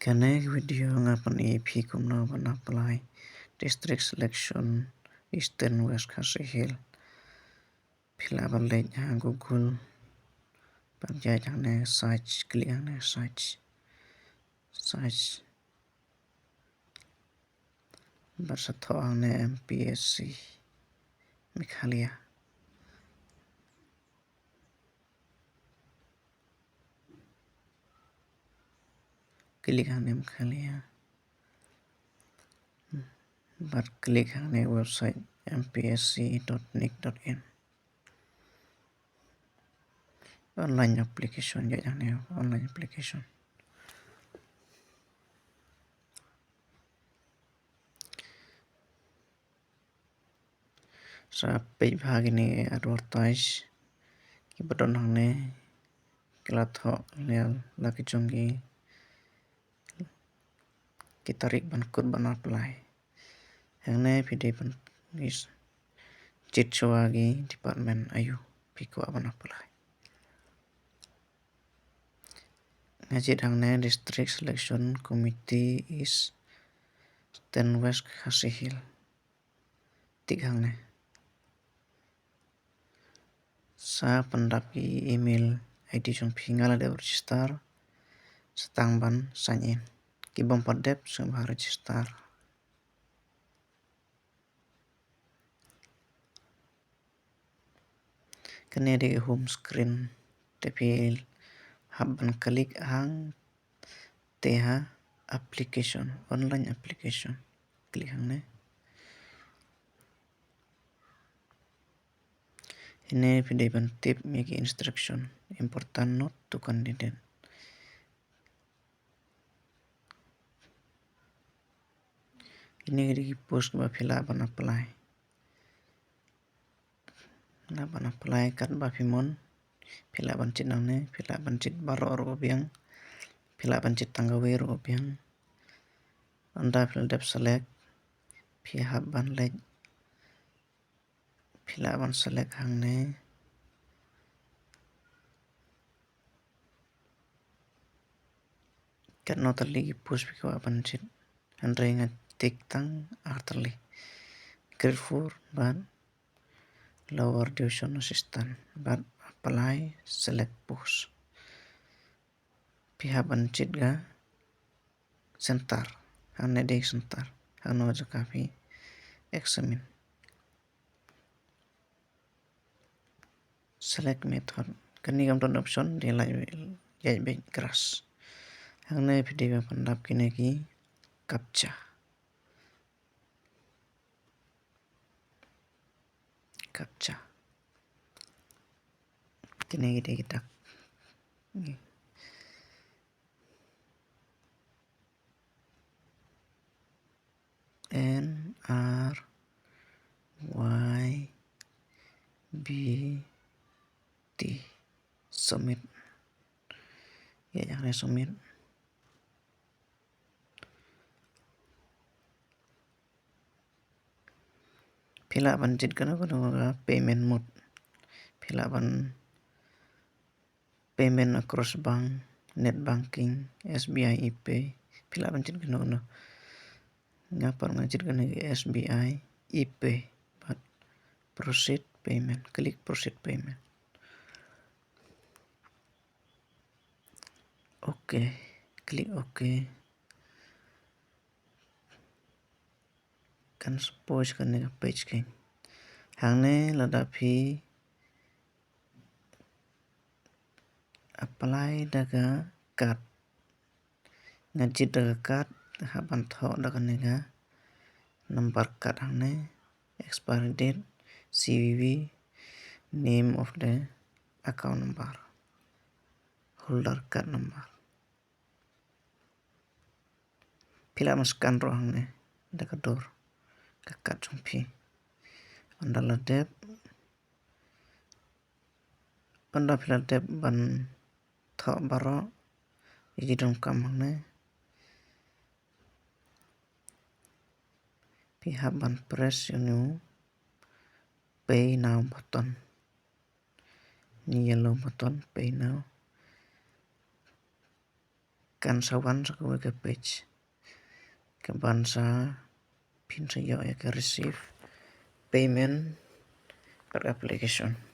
Connect video ngapan EP kumno ban apply district selection Eastern West Khasi Hill phila ban lait ha Google ban ja jane search klik ne search bar sa tho ne MPSC Meghalaya klik ne Meghalaya bar klik ne website mpsc.nic.in online application ja jane online application sa page bhagini advertise ki button hangne kelatho lel laki chongi ki tarik ban kut ban apply hangne pide ban is chitchwagi department ayu piko ban apply ngajit hangne district selection committee is Eastern West Khasi Hill tik hangne sa pandap ki email ID chung phingala de register setang ban sign in ki bom padep sum register kene de home screen tepil habban klik hang teha application online application klik hangne ini pide ban tip make instruction important note to candidate ini di post ba phila ban apply na ban apply kat ba phimon phila ban chit nangne phila ban chit baro ro biang phila ban chit tangawei ro biang anda phil dep select phi hab ban lek phila ban select hangne kat notali post phi ko ban chit handrenga tik tang artali grade 4 ban lower tuition assistant ban apply select post pihak bancit ga center hanne de center hano jo kafi examine select method kani gam ton option de lai jai be grass hanne video pandap kine ki captcha kene gede kita N R Y B T submit ya jangan submit phila ban chit kana kana payment mode phila ban payment across bank net banking SBI ePay phila ban chit kana ngapar ngajit kana SBI ePay but proceed payment klik proceed payment okay klik okay kan suppose kan page Kane hangne Lada phi apply daga card ngajit daga card haban tho daga nega number card hangne expiry date CVV name of the account number holder card number pila maskan ro hangne daga door kakat chungpi andala dep anda pila dep ban tho baro ijidong kam hangne pihak ban press you pay now button ni yellow button pay now kan sawan sa kawei ke page ke bansa pin sa yo ke receive payment per application.